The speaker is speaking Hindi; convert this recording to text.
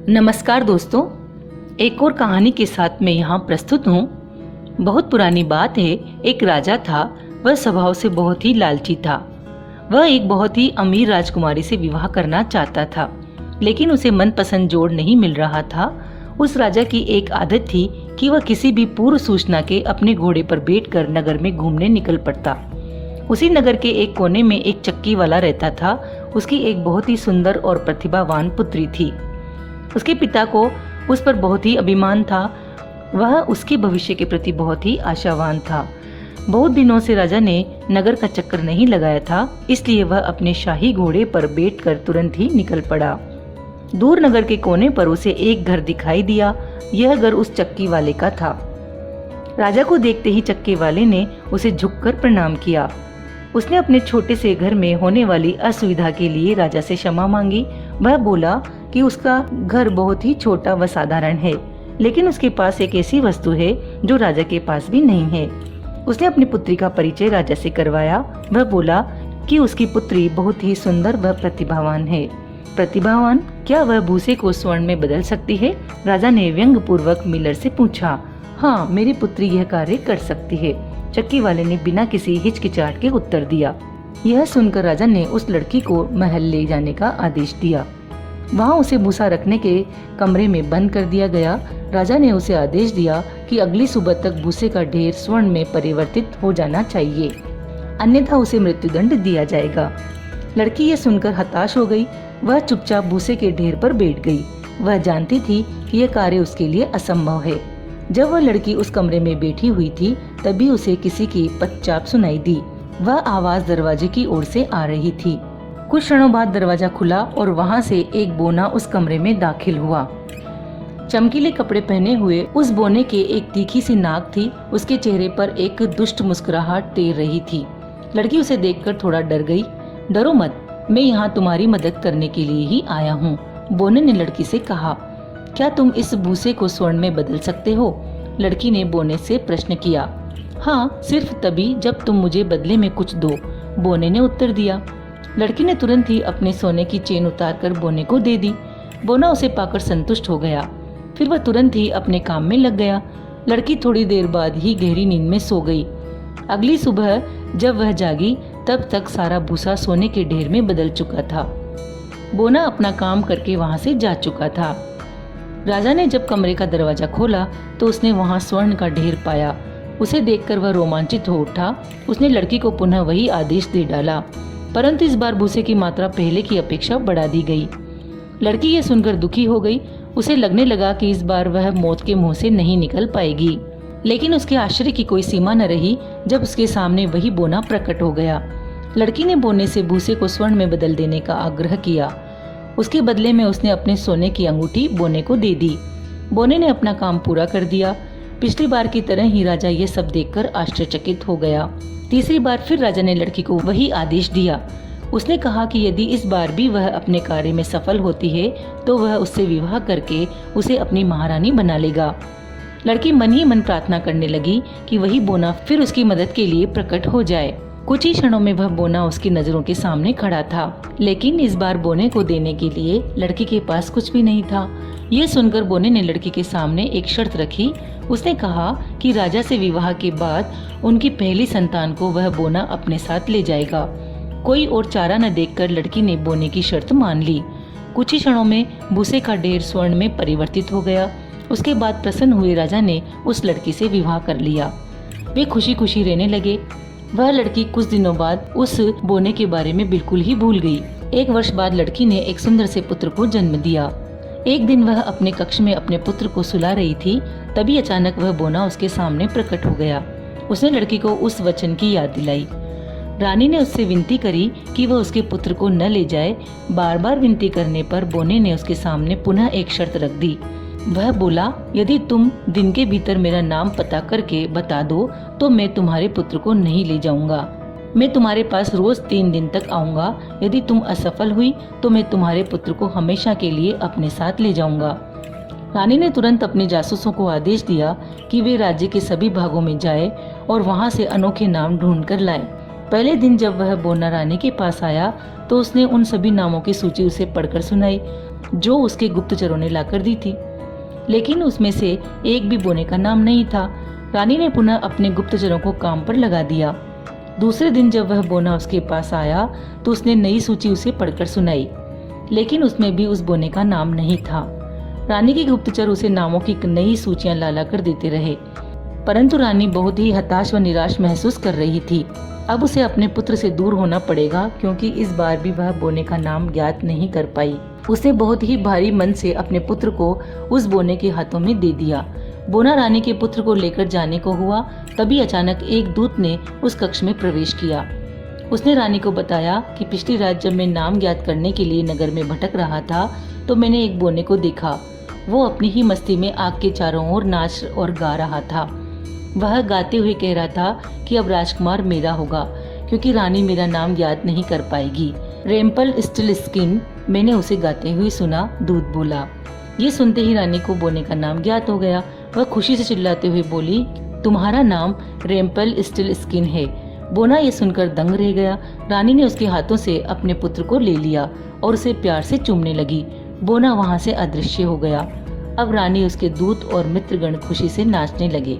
नमस्कार दोस्तों, एक और कहानी के साथ मैं यहाँ प्रस्तुत हूँ। बहुत पुरानी बात है, एक राजा था। वह स्वभाव से बहुत ही लालची था। वह एक बहुत ही अमीर राजकुमारी से विवाह करना चाहता था, लेकिन उसे मनपसंद जोड़ नहीं मिल रहा था। उस राजा की एक आदत थी कि वह किसी भी पूर्व सूचना के अपने घोड़े पर बैठकर नगर में घूमने निकल पड़ता। उसी नगर के एक कोने में एक चक्की वाला रहता था। उसकी एक बहुत ही सुंदर और प्रतिभावान पुत्री थी। उसके पिता को उस पर बहुत ही अभिमान था। वह उसके भविष्य के प्रति बहुत ही आशावान था। बहुत दिनों से राजा ने नगर का चक्कर नहीं लगाया था, इसलिए वह अपने शाही घोड़े पर बैठकर तुरंत ही निकल पड़ा। दूर नगर के कोने पर उसे एक घर दिखाई दिया। यह घर उस चक्की वाले का था। राजा को देखते ही चक्की वाले ने उसे झुककर प्रणाम किया। उसने अपने छोटे से घर में होने वाली असुविधा के लिए राजा से क्षमा मांगी। वह बोला कि उसका घर बहुत ही छोटा व साधारण है, लेकिन उसके पास एक ऐसी वस्तु है जो राजा के पास भी नहीं है। उसने अपनी पुत्री का परिचय राजा से करवाया। वह बोला कि उसकी पुत्री बहुत ही सुंदर व प्रतिभावान है। प्रतिभावान? क्या वह भूसे को स्वर्ण में बदल सकती है? राजा ने व्यंग पूर्वक मिलर से पूछा। हाँ, मेरी पुत्री यह कार्य कर सकती है, चक्की वाले ने बिना किसी हिचकिचाहट के उत्तर दिया। यह सुनकर राजा ने उस लड़की को महल ले जाने का आदेश दिया। वहाँ उसे भूसा रखने के कमरे में बंद कर दिया गया। राजा ने उसे आदेश दिया कि अगली सुबह तक भूसे का ढेर स्वर्ण में परिवर्तित हो जाना चाहिए, अन्यथा उसे मृत्युदंड दिया जाएगा। लड़की ये सुनकर हताश हो गई। वह चुपचाप भूसे के ढेर पर बैठ गई। वह जानती थी कि यह कार्य उसके लिए असंभव है। जब वह लड़की उस कमरे में बैठी हुई थी, तभी उसे किसी की पदचाप सुनाई दी। वह आवाज दरवाजे की ओर से आ रही थी। कुछ क्षणों बाद दरवाजा खुला और वहां से एक बोना उस कमरे में दाखिल हुआ। चमकीले कपड़े पहने हुए उस बोने के एक तीखी सी नाक थी। उसके चेहरे पर एक दुष्ट मुस्कुराहट तैर रही थी। लड़की उसे देखकर थोड़ा डर गई। डरो मत, मैं यहाँ तुम्हारी मदद करने के लिए ही आया हूँ, बोने ने लड़की से कहा। क्या तुम इस भूसे को स्वर्ण में बदल सकते हो? लड़की ने बोने से प्रश्न किया। हाँ, सिर्फ तभी जब तुम मुझे बदले में कुछ दो, बोने ने उत्तर दिया। लड़की ने तुरंत ही अपने सोने की चेन उतारकर बोने को दे दी। बोना उसे पाकर संतुष्ट हो गया। फिर वह तुरंत ही अपने काम में लग गया। लड़की थोड़ी देर बाद ही गहरी नींद में सो गई। अगली सुबह जब वह जागी, तब तक सारा भूसा सोने के ढेर में बदल चुका था। बोना अपना काम करके वहां से जा चुका था। राजा ने जब कमरे का दरवाजा खोला तो उसने वहां स्वर्ण का ढेर पाया। उसे देखकर वह रोमांचित हो उठा। उसने लड़की को पुनः वही आदेश दे डाला, परंतु इस बार भूसे की मात्रा पहले की अपेक्षा बढ़ा दी गई। लड़की ये सुनकर दुखी हो गई। उसे लगने लगा कि इस बार वह मौत के मुंह से नहीं निकल पाएगी, लेकिन उसके आश्चर्य की कोई सीमा न रही जब उसके सामने वही बोना प्रकट हो गया। लड़की ने बोने से भूसे को स्वर्ण में बदल देने का आग्रह किया। उसके बदले में उसने अपने सोने की अंगूठी बोने को दे दी। बोने ने अपना काम पूरा कर दिया। पिछली बार की तरह ही राजा ये सब देखकर आश्चर्यचकित हो गया। तीसरी बार फिर राजा ने लड़की को वही आदेश दिया। उसने कहा कि यदि इस बार भी वह अपने कार्य में सफल होती है तो वह उससे विवाह करके उसे अपनी महारानी बना लेगा। लड़की मन ही मन प्रार्थना करने लगी कि वही बोना फिर उसकी मदद के लिए प्रकट हो जाए। कुछ ही क्षणों में वह बोना उसकी नजरों के सामने खड़ा था, लेकिन इस बार बोने को देने के लिए लड़की के पास कुछ भी नहीं था। ये सुनकर बोने ने लड़की के सामने एक शर्त रखी। उसने कहा कि राजा से विवाह के बाद उनकी पहली संतान को वह बोना अपने साथ ले जाएगा। कोई और चारा न देखकर लड़की ने बोने की शर्त मान ली। कुछ ही क्षणों में भूसे का ढेर स्वर्ण में परिवर्तित हो गया। उसके बाद प्रसन्न हुए राजा ने उस लड़की से विवाह कर लिया। वे खुशी खुशी रहने लगे। वह लड़की कुछ दिनों बाद उस बोने के बारे में बिल्कुल ही भूल गई। 1 वर्ष बाद लड़की ने एक सुंदर से पुत्र को जन्म दिया। एक दिन वह अपने कक्ष में अपने पुत्र को सुला रही थी, तभी अचानक वह बोना उसके सामने प्रकट हो गया। उसने लड़की को उस वचन की याद दिलाई। रानी ने उससे विनती करी कि वह उसके पुत्र को न ले जाए। बार बार विनती करने पर बोने ने उसके सामने पुनः एक शर्त रख दी। वह बोला, यदि तुम दिन के भीतर मेरा नाम पता करके बता दो तो मैं तुम्हारे पुत्र को नहीं ले जाऊंगा। मैं तुम्हारे पास रोज 3 दिन तक आऊंगा। यदि तुम असफल हुई तो मैं तुम्हारे पुत्र को हमेशा के लिए अपने साथ ले जाऊंगा। रानी ने तुरंत अपने जासूसों को आदेश दिया कि वे राज्य के सभी भागों में जाए और वहां से अनोखे नाम ढूंढ कर लाए। पहले दिन जब वह बोना रानी के पास आया तो उसने उन सभी नामों की सूची उसे पढ़कर सुनाई। जो उसके गुप्तचरों ने लाकर दी थी, लेकिन उसमें से एक भी बोने का नाम नहीं था। रानी ने पुनः अपने गुप्तचरों को काम पर लगा दिया। दूसरे दिन जब वह बोना उसके पास आया तो उसने नई सूची उसे पढ़कर सुनाई, लेकिन उसमें भी उस बोने का नाम नहीं था। रानी के गुप्तचर उसे नामों की नई सूचियां ला कर देते रहे, परंतु रानी बहुत ही हताश व निराश महसूस कर रही थी। अब उसे अपने पुत्र से दूर होना पड़ेगा, क्योंकि इस बार भी वह बोने का नाम ज्ञात नहीं कर पाई। उसने बहुत ही भारी मन से अपने पुत्र को उस बोने के हाथों में दे दिया। बोना रानी के पुत्र को लेकर जाने को हुआ, तभी अचानक एक दूत ने उस कक्ष में प्रवेश किया। उसने रानी को बताया कि पिछली रात जब मैं नाम ज्ञात करने के लिए नगर में भटक रहा था तो मैंने एक बोने को देखा। वो अपनी ही मस्ती में आग के चारों ओर नाच और गा रहा था। वह गाते हुए कह रहा था कि अब राजकुमार मेरा होगा, क्योंकि रानी मेरा नाम ज्ञात नहीं कर पाएगी। रेम्पल स्टिल स्किन, मैंने उसे गाते हुए सुना, दूत बोला। ये सुनते ही रानी को बोने का नाम ज्ञात हो गया। वह खुशी से चिल्लाते हुए बोली, तुम्हारा नाम रेम्पल स्टिल स्किन है। बोना ये सुनकर दंग रह गया। रानी ने उसके हाथों से अपने पुत्र को ले लिया और उसे प्यार से चूमने लगी। बोना वहां से अदृश्य हो गया। अब रानी, उसके दूत और मित्रगण खुशी से नाचने लगे।